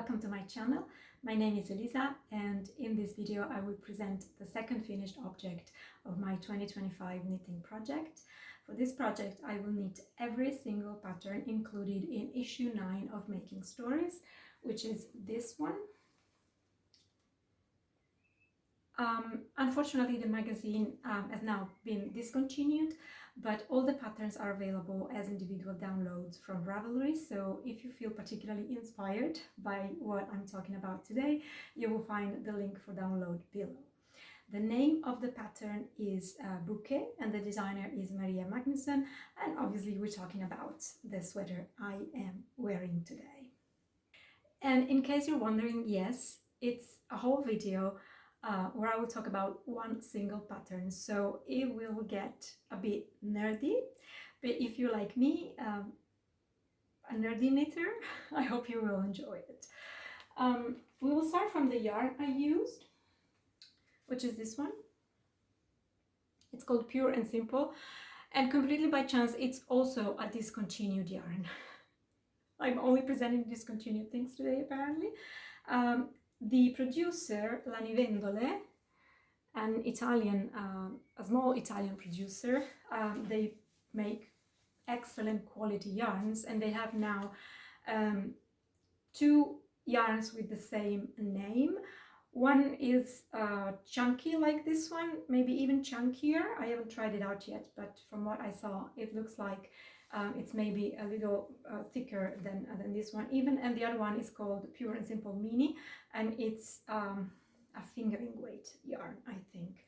welcome to my channel. My name is Elisa, and in this video I will present the second finished object of my 2025 knitting project. For this project I will knit every single pattern included in issue 9 of Making Stories, which is this one. Unfortunately, the magazine has now been discontinued, but all the patterns are available as individual downloads from Ravelry. So if you feel particularly inspired by what I'm talking about today, you will find the link for download below. The name of the pattern is Bouquet, and the designer is Maria Magnusson, and obviously we're talking about the sweater I am wearing today. And in case you're wondering, yes, it's a whole video where I will talk about one single pattern, so it will get a bit nerdy, but if you're like me, a nerdy knitter, I hope you will enjoy it. We will start from the yarn I used, which is this one. It's called Pure&Simple, and completely by chance it's also a discontinued yarn. I'm only presenting discontinued things today, apparently. The producer, Lanivendole, a small Italian producer, they make excellent quality yarns, and they have now two yarns with the same name. One is chunky like this one, maybe even chunkier. I haven't tried it out yet, but from what I saw, it looks like it's maybe a little thicker than this one even, and the other one is called Pure&Simple Mini, and it's a fingering weight yarn, I think.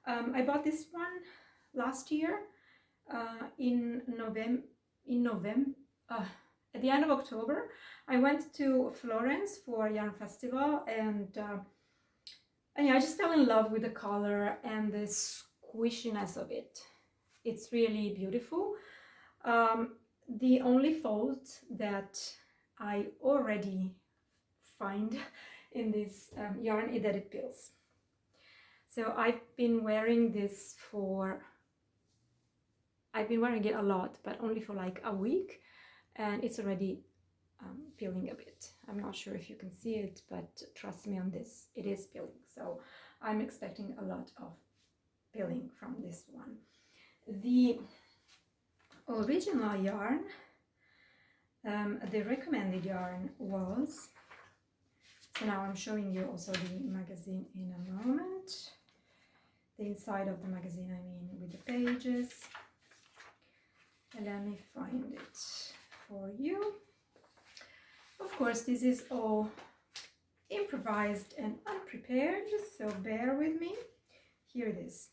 I bought this one last year in November. At the end of October, I went to Florence for a yarn festival, and yeah, I just fell in love with the color and the squishiness of it. It's really beautiful. The only fault that I already find in this yarn is that it pills. So I've been wearing this I've been wearing it a lot, but only for like a week, and it's already peeling a bit. I'm not sure if you can see it, but trust me on this, it is peeling. So I'm expecting a lot of peeling from this one. The original yarn, the recommended yarn was, so now I'm showing you also the magazine in a moment, the inside of the magazine, I mean, with the pages. Let me find it for you. Of course, this is all improvised and unprepared, so bear with me. Here it is.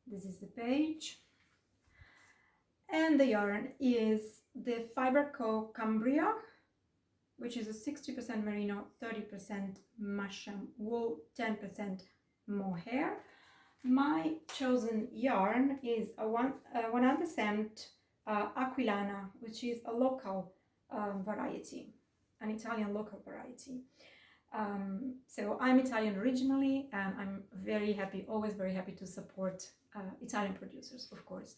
This is the page. And the yarn is the Fiber Co. Cambria, which is a 60% merino, 30% mushroom wool, 10% mohair. My chosen yarn is a 100% Aquilana, which is a local variety, an Italian local variety. So I'm Italian originally, and I'm very happy, always very happy to support Italian producers, of course.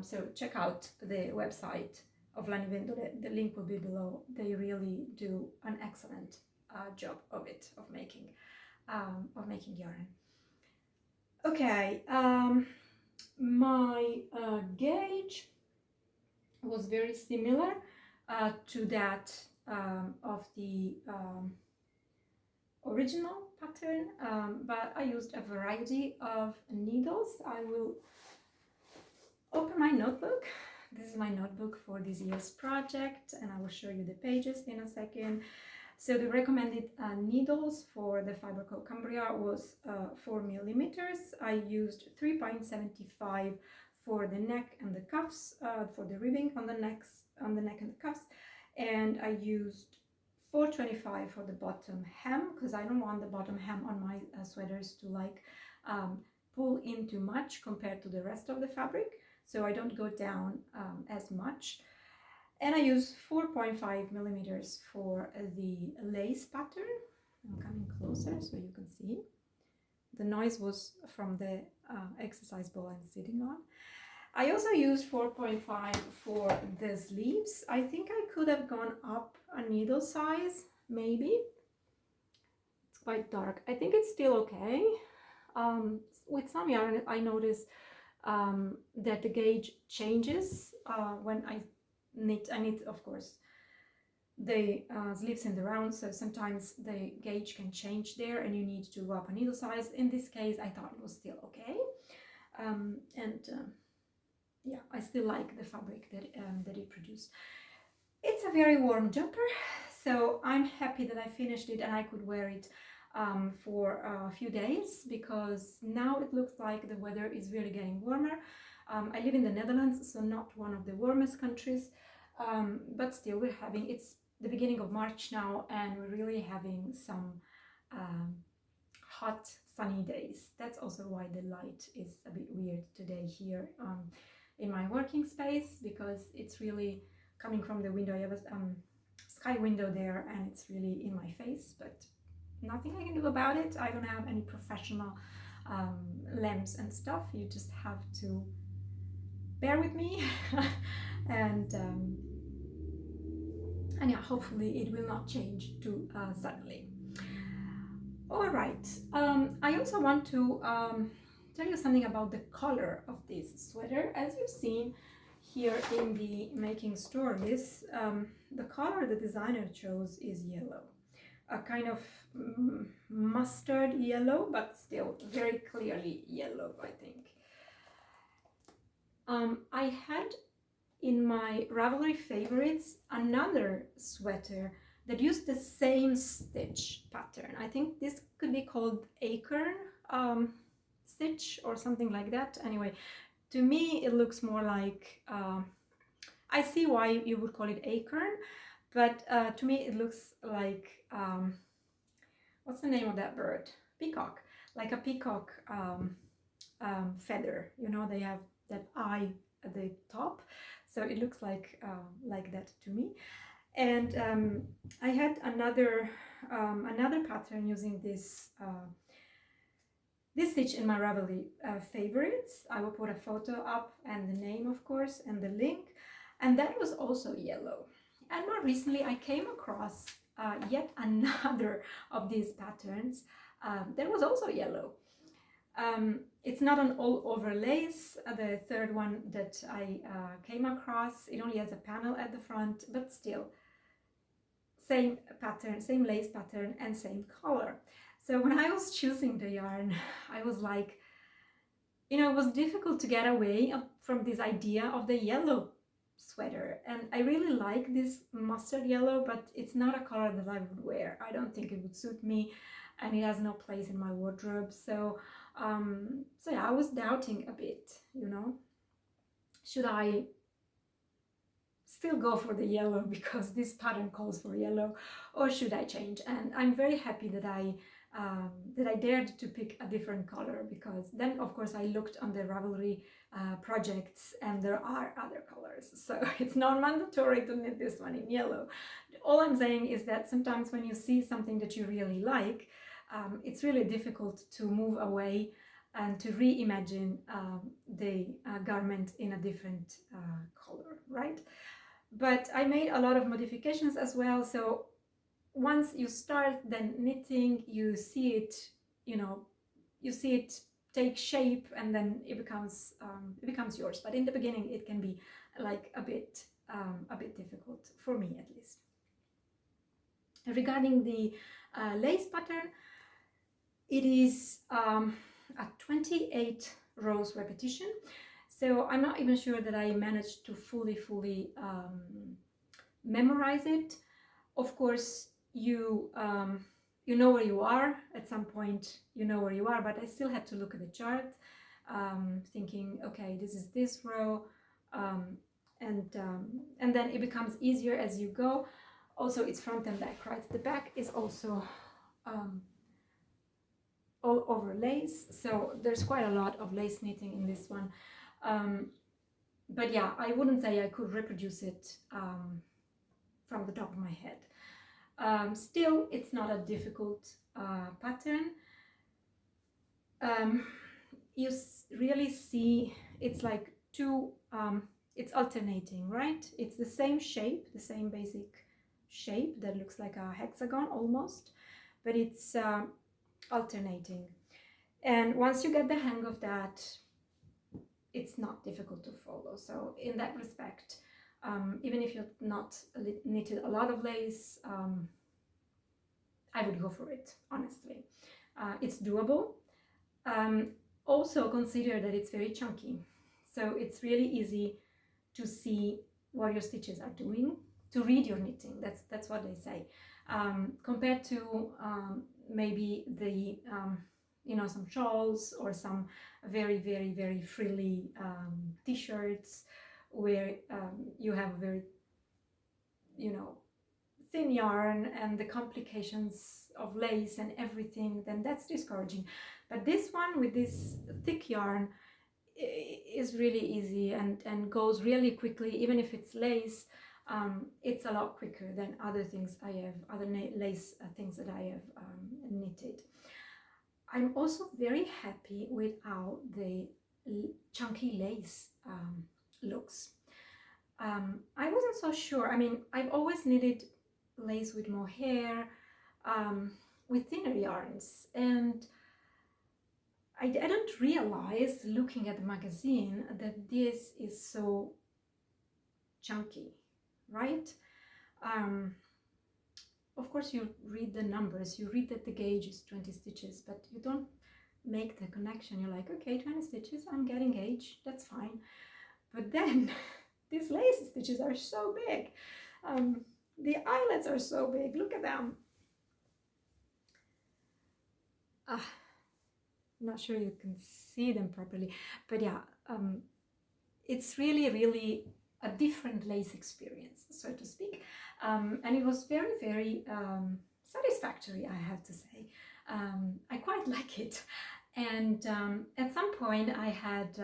So check out the website of Lanivendole, the link will be below. They really do an excellent job of making yarn. Okay, my gauge was very similar to that of the original pattern, but I used a variety of needles. I will open my notebook. This is my notebook for this year's project, and I will show you the pages in a second. So the recommended needles for the Fiber Co. Cambria was 4 millimeters. I used 3.75 for the neck and the cuffs, for the ribbing on the neck and the cuffs, and I used 4.25 for the bottom hem, because I don't want the bottom hem on my sweaters to like pull in too much compared to the rest of the fabric, so I don't go down as much. And I used 4.5 millimeters for the lace pattern. I'm coming closer so you can see. The noise was from the exercise ball I'm sitting on. I also used 4.5 for the sleeves. I think I could have gone up a needle size, maybe. It's quite dark. I think it's still okay. With some yarn, I notice that the gauge changes when I knit. I knit, of course, the sleeves in the round, so sometimes the gauge can change there and you need to go up a needle size. In this case, I thought it was still okay. Yeah, I still like the fabric that it produced. It's a very warm jumper, so I'm happy that I finished it and I could wear it for a few days, because now it looks like the weather is really getting warmer. I live in the Netherlands, so not one of the warmest countries, but still it's the beginning of March now and we're really having some hot sunny days. That's also why the light is a bit weird today here in my working space, because it's really coming from the window. I have a sky window there and it's really in my face, but nothing I can do about it. I don't have any professional lamps and stuff. You just have to bear with me and yeah, hopefully it will not change too suddenly. All right, I also want to tell you something about the color of this sweater. As you've seen here in the making stories, the color the designer chose is yellow, a kind of mustard yellow, but still very clearly yellow, I think. I had in my Ravelry favorites another sweater that used the same stitch pattern. I think this could be called acorn stitch or something like that. Anyway, to me it looks more like, I see why you would call it acorn, but to me it looks like, what's the name of that bird? Peacock, like a peacock feather. You know, they have that eye at the top, so it looks like that to me. And I had another pattern using this stitch in my Ravelry favorites. I will put a photo up and the name, of course, and the link. And that was also yellow. And more recently, I came across yet another of these patterns that was also yellow. It's not an all-over lace. The third one that I came across, it only has a panel at the front, but still, same pattern, same lace pattern, and same color. So when I was choosing the yarn, I was like, you know, it was difficult to get away from this idea of the yellow sweater. And I really like this mustard yellow, but it's not a color that I would wear. I don't think it would suit me, and it has no place in my wardrobe. So yeah, I was doubting a bit, you know, should I still go for the yellow because this pattern calls for yellow, or should I change? And I'm very happy that I dared to pick a different color, because then of course I looked on the Ravelry projects and there are other colors, so it's not mandatory to knit this one in yellow. All I'm saying is that sometimes when you see something that you really like, it's really difficult to move away and to reimagine the garment in a different color, right? But I made a lot of modifications as well. So once you start then knitting, you see it, you know, you see it take shape, and then it becomes yours. But in the beginning, it can be like a bit difficult, for me at least. Regarding the lace pattern, it is a 28 rows repetition. So I'm not even sure that I managed to fully memorize it. Of course, you know where you are at some point. You know where you are, but I still had to look at the chart, thinking, okay, this is this row, and then it becomes easier as you go. Also, it's front and back, right? The back is also all over lace, so there's quite a lot of lace knitting in this one. But yeah, I wouldn't say I could reproduce it from the top of my head. Still, it's not a difficult pattern. You really see it's like two, it's alternating, right? It's the same shape, the same basic shape that looks like a hexagon almost, but it's alternating. And once you get the hang of that, it's not difficult to follow. So in that respect, even if you've not knitted a lot of lace, I would go for it, honestly. It's doable. Also consider that it's very chunky. So it's really easy to see what your stitches are doing, to read your knitting. That's what they say. Compared to maybe the some shawls or some very, very, very frilly t-shirts where you have a very, thin yarn and the complications of lace and everything, then that's discouraging. But this one with this thick yarn is really easy and goes really quickly. Even if it's lace, it's a lot quicker than other things I have, other lace things that I have knitted. I'm also very happy with how the chunky lace looks. I wasn't so sure. I mean, I've always knitted lace with mohair, with thinner yarns, and I didn't realize, looking at the magazine, that this is so chunky, right? Of course, you read the numbers, you read that the gauge is 20 stitches, but you don't make the connection. You're like, okay, 20 stitches, I'm getting gauge, that's fine. But then these lace stitches are so big. The eyelets are so big, look at them. I'm not sure you can see them properly, but yeah, it's really, really a different lace experience, so to speak. And it was very, very satisfactory, I have to say. I quite like it. And at some point I had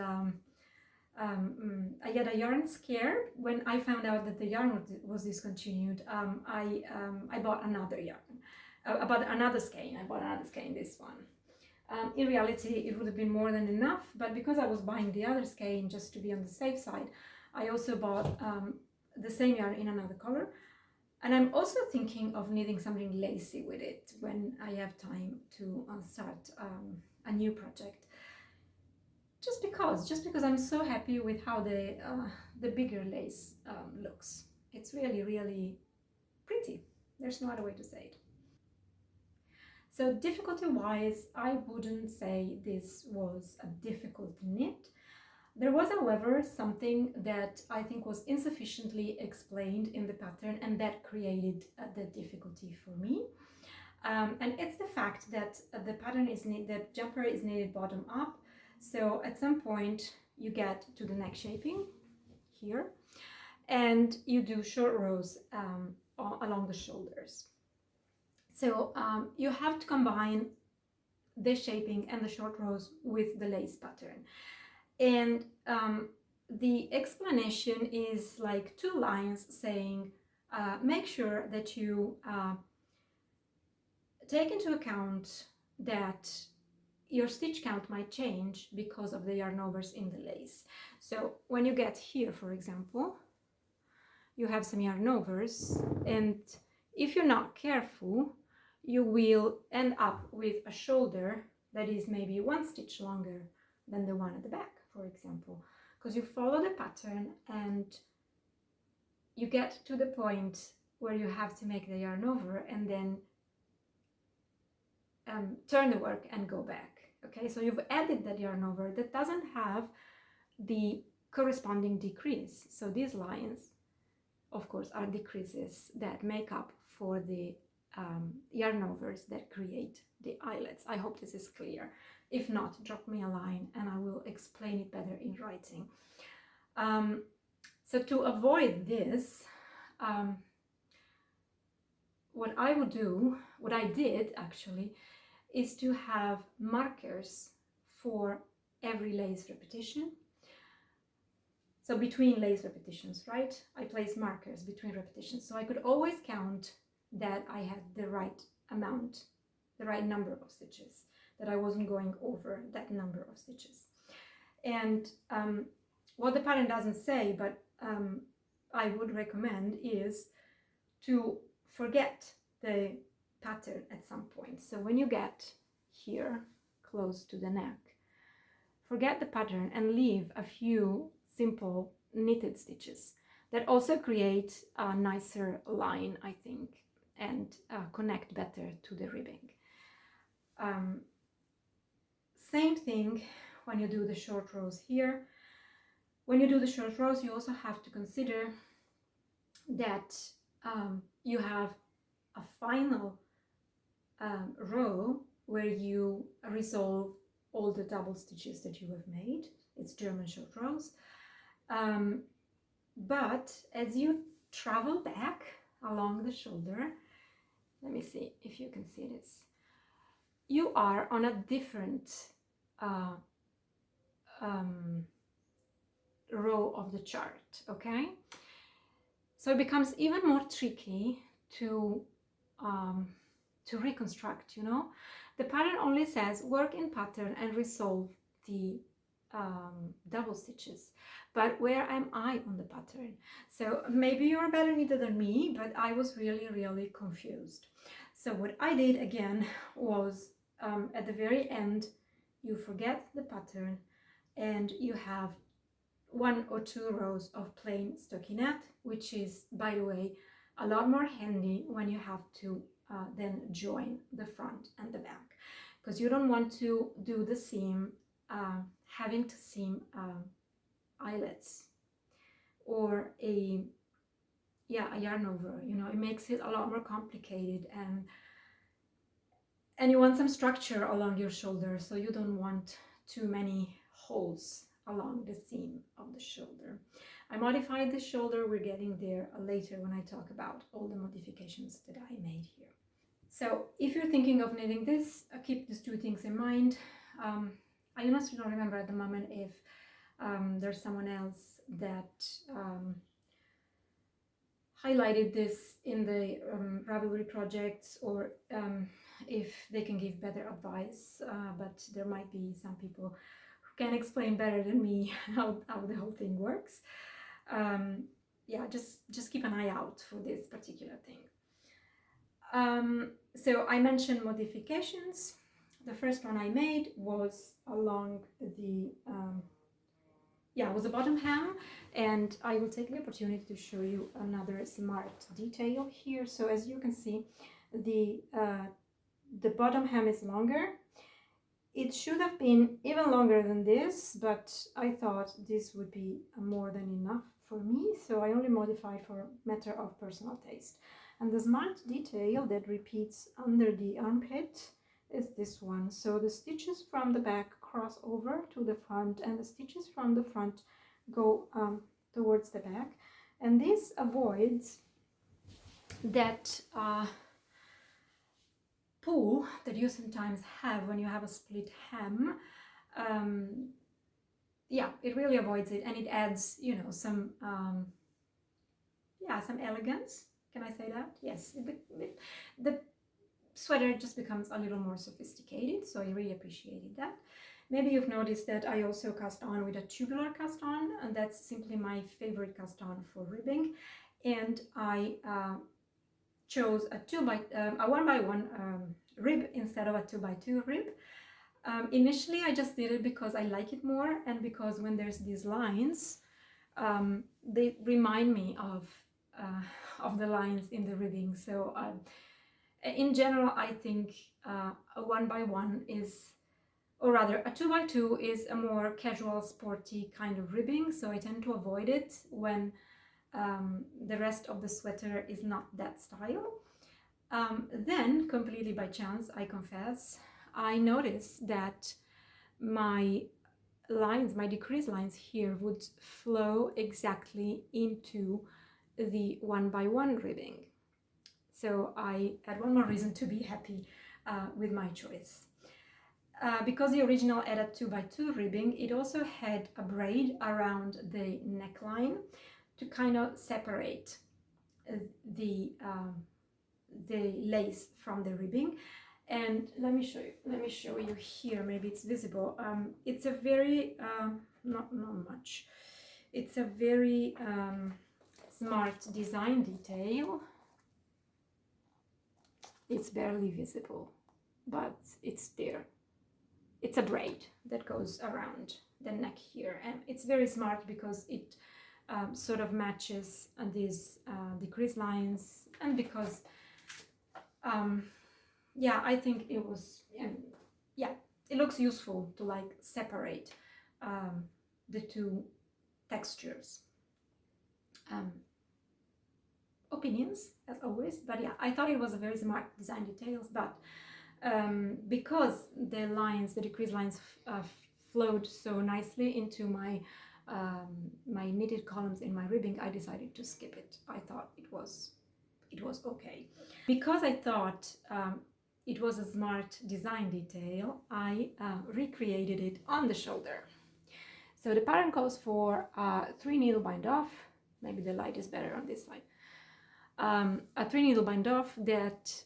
a yarn scare. When I found out that the yarn was discontinued, I bought another yarn. I bought another skein. This one. In reality, it would have been more than enough, but because I was buying the other skein just to be on the safe side, I also bought the same yarn in another color. And I'm also thinking of knitting something lacy with it when I have time to start a new project. Just because I'm so happy with how the bigger lace looks. It's really, really pretty. There's no other way to say it. So difficulty-wise, I wouldn't say this was a difficult knit. There was, however, something that I think was insufficiently explained in the pattern, and that created the difficulty for me. And it's the fact that the pattern is the jumper is knitted bottom up. So at some point you get to the neck shaping here, and you do short rows along the shoulders. So you have to combine the shaping and the short rows with the lace pattern. And the explanation is like two lines saying, make sure that you take into account that your stitch count might change because of the yarn overs in the lace. So when you get here, for example, you have some yarn overs, and if you're not careful, you will end up with a shoulder that is maybe one stitch longer than the one at the back, for example, because you follow the pattern and you get to the point where you have to make the yarn over and then turn the work and go back. Okay, so you've added that yarn over that doesn't have the corresponding decrease. So these lines, of course, are decreases that make up for the yarn overs that create the eyelets. I hope this is clear. If not, drop me a line and I will explain it better in writing. So to avoid this, what I did actually, is to have markers for every lace repetition. So between lace repetitions, right? I place markers between repetitions. So I could always count that I had the right amount, the right number of stitches, that I wasn't going over that number of stitches. And what the pattern doesn't say, but I would recommend, is to forget the pattern at some point. So when you get here close to the neck, forget the pattern and leave a few simple knitted stitches that also create a nicer line, I think, and connect better to the ribbing. Same thing when you do the short rows here. When you do the short rows, you also have to consider that you have a final row where you resolve all the double stitches that you have made. It's German short rows. But as you travel back along the shoulder, let me see if you can see this, you are on a different row of the chart, okay? So it becomes even more tricky to reconstruct, you know? The pattern only says work in pattern and resolve the double stitches, but where am I on the pattern? So maybe you're better knitter than me, but I was really confused. So what I did again was at the very end, you forget the pattern and you have 1 or 2 rows of plain stockinette, which is, by the way, a lot more handy when you have to then join the front and the back, because you don't want to do the seam having to seam eyelets or a yarn over, you know, it makes it a lot more complicated, and you want some structure along your shoulder, so you don't want too many holes along the seam of the shoulder. I modified the shoulder, we're getting there later when I talk about all the modifications that I made here. So if you're thinking of knitting this, keep these 2 things in mind. I honestly don't remember at the moment if there's someone else that highlighted this in the Ravelry projects, or if they can give better advice, but there might be some people who can explain better than me how the whole thing works. Yeah, just keep an eye out for this particular thing. So I mentioned modifications. The first one I made was along the was a bottom hem, and I will take the opportunity to show you another smart detail here. So as you can see, the bottom hem is longer. It should have been even longer than this, but I thought this would be more than enough for me, so I only modified for a matter of personal taste. And the smart detail that repeats under the armpit is this one. So the stitches from the back cross over to the front, and the stitches from the front go towards the back, and this avoids that pull that you sometimes have when you have a split hem. Yeah, it really avoids it, and it adds, you know, some some elegance. Can I say that? Yes, the sweater just becomes a little more sophisticated, so I really appreciated that. Maybe you've noticed that I also cast on with a tubular cast on, and that's simply my favorite cast on for ribbing. And I chose a 1x1 rib instead of a 2x2 rib. Initially, I just did it because I like it more, and because when there's these lines, they remind me of the lines in the ribbing. So in general, I think a 1x1 is, or rather a 2x2 is a more casual, sporty kind of ribbing, so I tend to avoid it when the rest of the sweater is not that style. Then, completely by chance, I confess, I noticed that my lines, my decrease lines here, would flow exactly into the 1x1 ribbing. So I had one more reason to be happy with my choice. Because the original had a 2x2 ribbing, it also had a braid around the neckline to kind of separate the lace from the ribbing. And let me show you here, maybe it's visible. It's a very not much, It's a very smart design detail. It's barely visible, but it's there. It's a braid that goes around the neck here, and it's very smart because it sort of matches these decrease lines, and because yeah, I think it was, yeah, it looks useful to like separate the two textures. Opinions as always, but yeah, I thought it was a very smart design details, but because the lines, the decrease lines flowed so nicely into my my knitted columns in my ribbing, I decided to skip it. I thought it was okay. Because I thought it was a smart design detail, I recreated it on the shoulder. So the pattern calls for 3 needle bind off. Maybe the light is better on this side. A 3 needle bind off that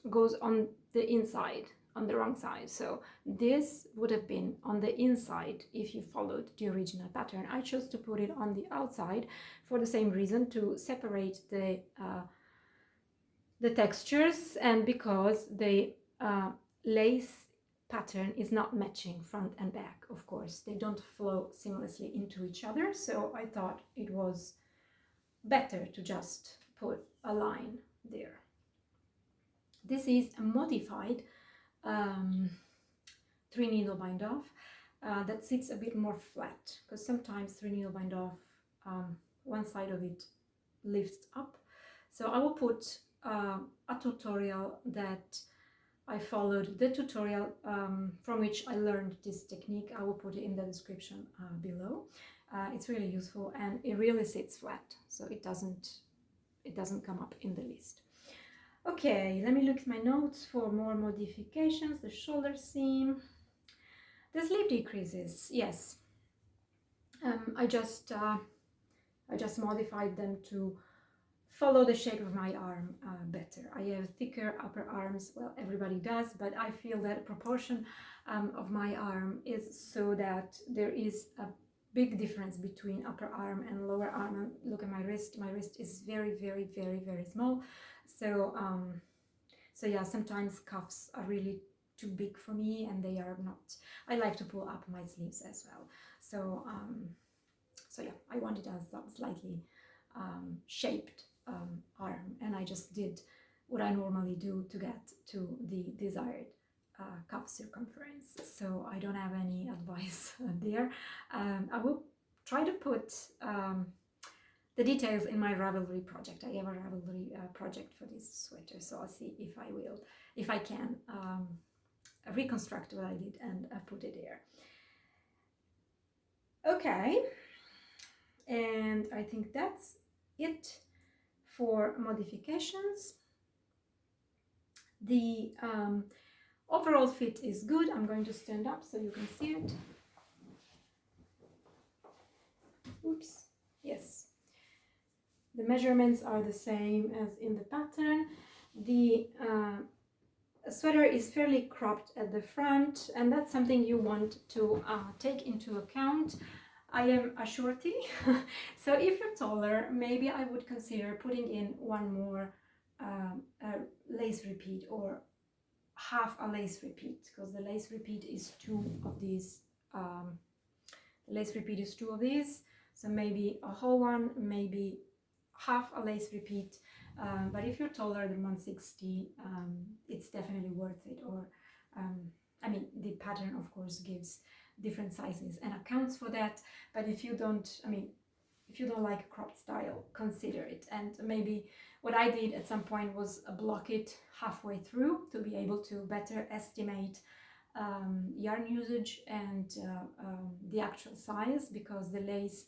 goes on the inside, on the wrong side. So this would have been on the inside if you followed the original pattern. I chose to put it on the outside for the same reason, to separate the textures, and because the lace pattern is not matching front and back. Of course, they don't flow seamlessly into each other, so I thought it was better to just put a line there. This is a modified 3 needle bind off that sits a bit more flat, because sometimes 3 needle bind off, one side of it lifts up. So I will put a tutorial that I followed, the tutorial from which I learned this technique. I will put it in the description below. It's really useful, and it really sits flat, so it doesn't come up in the list. Okay, let me look at my notes for more modifications. The shoulder seam, the sleeve decreases, yes. I just modified them to follow the shape of my arm better. I have thicker upper arms, well, everybody does, but I feel that proportion of my arm is so that there is a big difference between upper arm and lower arm. And look at my wrist. My wrist is very, very, very, very small. So, so yeah, sometimes cuffs are really too big for me, and they are not. I like to pull up my sleeves as well. So, so yeah, I wanted a slightly shaped arm, and I just did what I normally do to get to the desired cuff circumference. So I don't have any advice there. I will try to put the details in my Ravelry project. I have a Ravelry project for this sweater, so I'll see if I can reconstruct what I did and put it there. Okay, and I think that's it for modifications. The overall fit is good. I'm going to stand up so you can see it. Oops, yes. The measurements are the same as in the pattern. The sweater is fairly cropped at the front, and that's something you want to take into account. I am a shorty, so if you're taller, maybe I would consider putting in one more lace repeat, or half a lace repeat, because the lace repeat is two of these. The lace repeat is two of these, so maybe a whole one, maybe half a lace repeat. But if you're taller than 160, it's definitely worth it. Or I mean, the pattern of course gives different sizes and accounts for that, but if you don't, I mean, if you don't like a cropped style, consider it. And maybe what I did at some point was block it halfway through to be able to better estimate yarn usage and the actual size, because the lace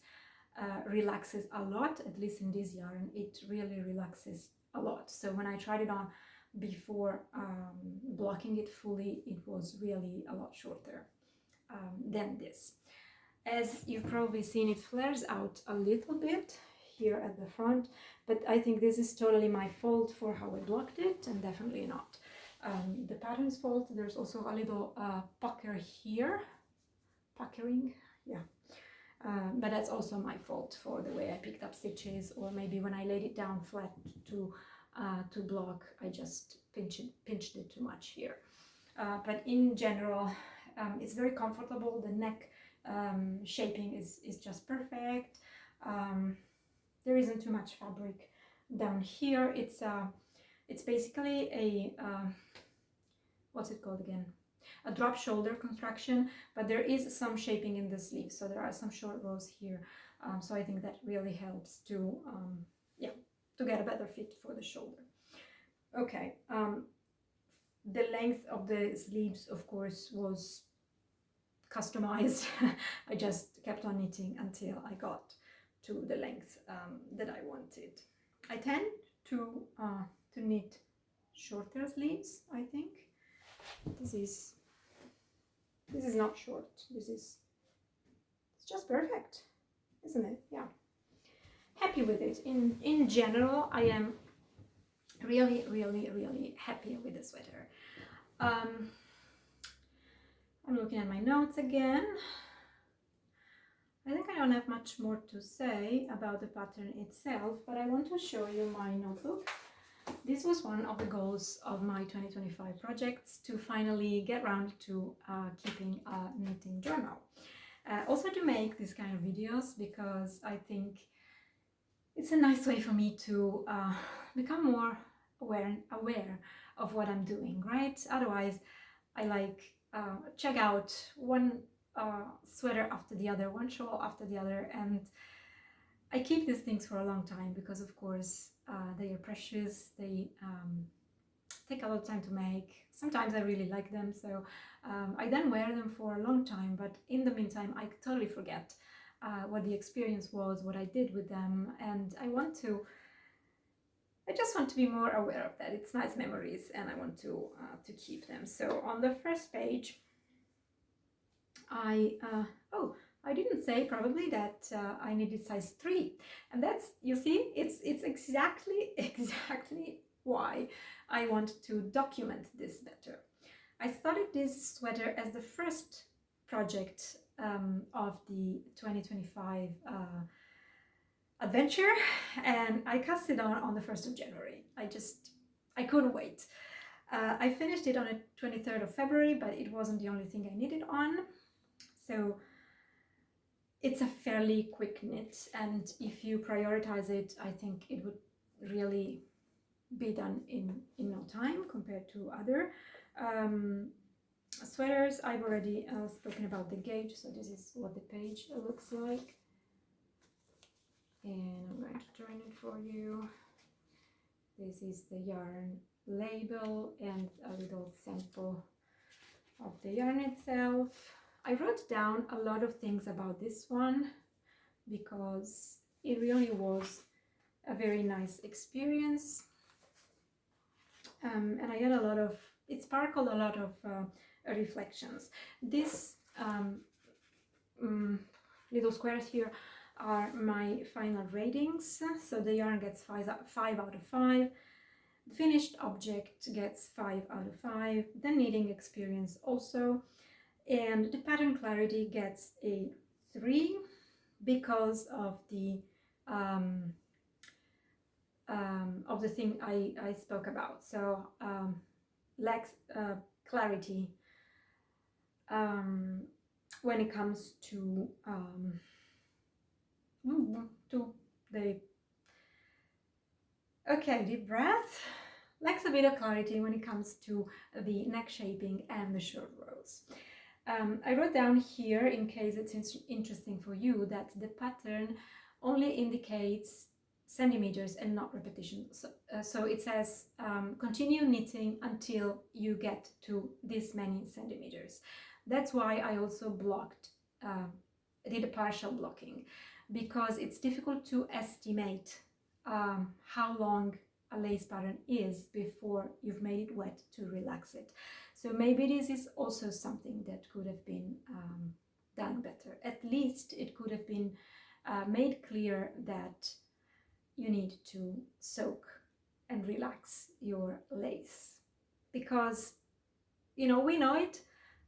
relaxes a lot. At least in this yarn, it really relaxes a lot. So when I tried it on before blocking it fully, it was really a lot shorter than this. As you've probably seen, it flares out a little bit here at the front, but I think this is totally my fault for how I blocked it, and definitely not the pattern's fault. There's also a little pucker here, puckering, yeah, But that's also my fault for the way I picked up stitches, or maybe when I laid it down flat to block, I just pinched it too much here. But in general, it's very comfortable. The neck shaping is just perfect. There isn't too much fabric down here. It's basically a what's it called again? A drop shoulder construction, but there is some shaping in the sleeve, so there are some short rows here. So I think that really helps to yeah, to get a better fit for the shoulder. Okay, the length of the sleeves, of course, was customized. I just kept on knitting until I got to the length that I wanted. I tend to knit shorter sleeves, I think. This is not short. It's just perfect, isn't it? Yeah. Happy with it. In general, I am really, really, really happy with the sweater. I'm looking at my notes again. I think I don't have much more to say about the pattern itself, but I want to show you my notebook. This was one of the goals of my 2025 projects, to finally get around to keeping a knitting journal. Also to make these kind of videos, because I think it's a nice way for me to become more aware of what I'm doing, right? Otherwise, I like check out one sweater after the other, one shawl after the other, and I keep these things for a long time because, of course, they are precious. They take a lot of time to make. Sometimes I really like them, so I then wear them for a long time, but in the meantime I totally forget what the experience was, what I did with them, and I just want to be more aware of that. It's nice memories, and I want to keep them. So on the first page, I didn't say probably that I needed size 3, and that's, you see, it's exactly why I want to document this better. I started this sweater as the first project of the 2025 adventure, and I cast it on the 1st of January. I couldn't wait. I finished it on the 23rd of February, but it wasn't the only thing I knitted on. So it's a fairly quick knit, and if you prioritize it, I think it would really be done in no time compared to other sweaters. I've already spoken about the gauge, so this is what the page looks like. And I'm going to turn it for you. This is the yarn label and a little sample of the yarn itself. I wrote down a lot of things about this one because it really was a very nice experience. And I had it sparkled a lot of reflections. This little squares here are my final ratings. So the yarn gets 5 out of 5. The finished object gets 5 out of 5. The knitting experience also. And the pattern clarity gets a 3 because of the thing I spoke about. So lacks clarity when it comes to the deep breath. Lacks a bit of clarity when it comes to the neck shaping and the short rows. I wrote down here, in case it's interesting for you, that the pattern only indicates centimeters and not repetition. So it says continue knitting until you get to this many centimeters. That's why I also did a partial blocking, because it's difficult to estimate how long a lace pattern is before you've made it wet to relax it. So maybe this is also something that could have been done better. At least it could have been made clear that you need to soak and relax your lace, because we know it,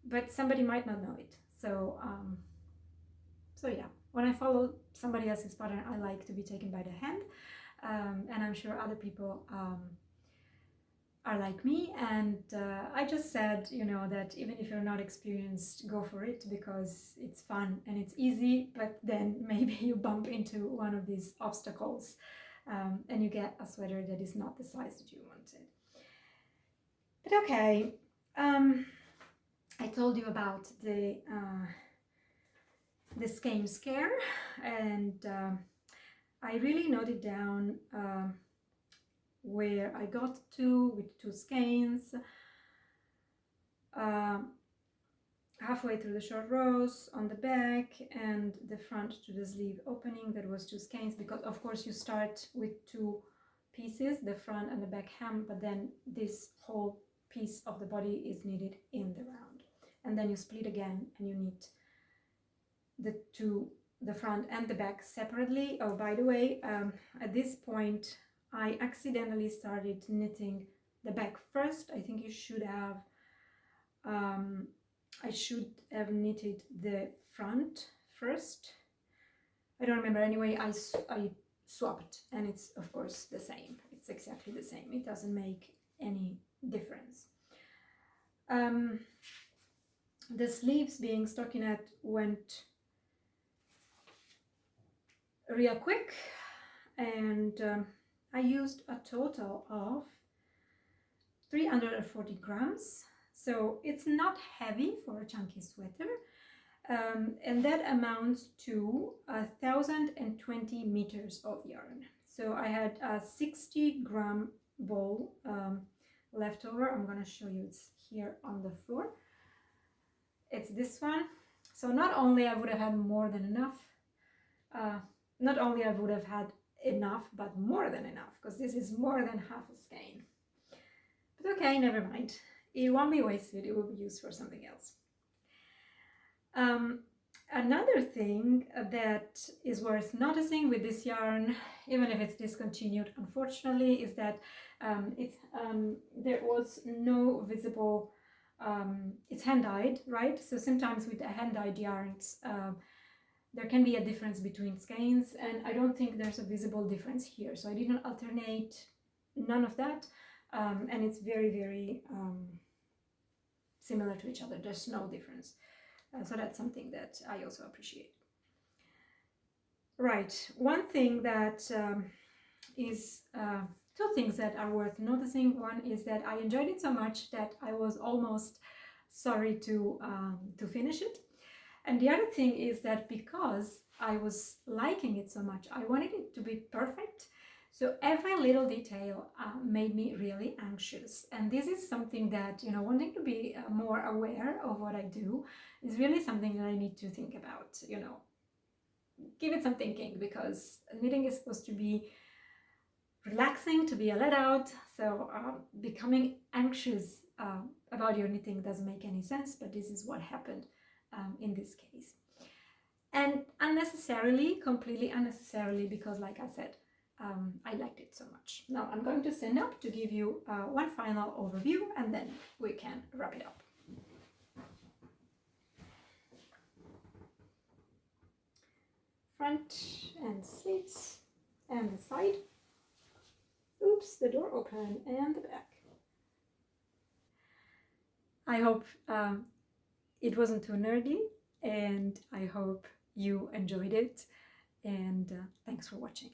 but somebody might not know it. So yeah, when I follow somebody else's pattern, I like to be taken by the hand, and I'm sure other people are like me. And I just said, you know, that even if you're not experienced, go for it, because it's fun and it's easy, but then maybe you bump into one of these obstacles, and you get a sweater that is not the size that you wanted. But okay, I told you about the skein scare, and I really noted down where I got to with 2 skeins, halfway through the short rows on the back, and the front to the sleeve opening, that was 2 skeins, because of course you start with 2 pieces, the front and the back hem, but then this whole piece of the body is knitted in the round, and then you split again and you knit the front and the back separately. Oh, by the way, at this point I accidentally started knitting the back first. I think you should have I should have knitted the front first. I don't remember. Anyway, I swapped, and it's of course the same. It's exactly the same. It doesn't make any difference. The sleeves being stockinette went real quick, and I used a total of 340 grams, so it's not heavy for a chunky sweater, and that amounts to 1,020 meters of yarn. So I had a 60-gram ball left over. I'm gonna show you, it's here on the floor. It's this one. So not only I would have had more than enough, not only I would have had enough, but more than enough, because this is more than half a skein. But okay, never mind. It won't be wasted, it will be used for something else. Another thing that is worth noticing with this yarn, even if it's discontinued, unfortunately, is that there was no visible, it's hand-dyed, right? So sometimes with the hand-dyed yarns, there can be a difference between skeins, and I don't think there's a visible difference here. So I didn't alternate, none of that, and it's very, very similar to each other. There's no difference. So that's something that I also appreciate. Right, one thing that is, 2 things that are worth noticing. One is that I enjoyed it so much that I was almost sorry to finish it. And the other thing is that because I was liking it so much, I wanted it to be perfect. So every little detail made me really anxious. And this is something that, you know, wanting to be more aware of what I do is really something that I need to think about, you know, give it some thinking, because knitting is supposed to be relaxing, to be a let out. So becoming anxious about your knitting doesn't make any sense, but this is what happened in this case. And unnecessarily, completely unnecessarily, because like I said, I liked it so much. Now I'm going to stand up to give you one final overview, and then we can wrap it up. Front and sleeves and the side. Oops, the door open, and the back. I hope it wasn't too nerdy, and I hope you enjoyed it, and thanks for watching.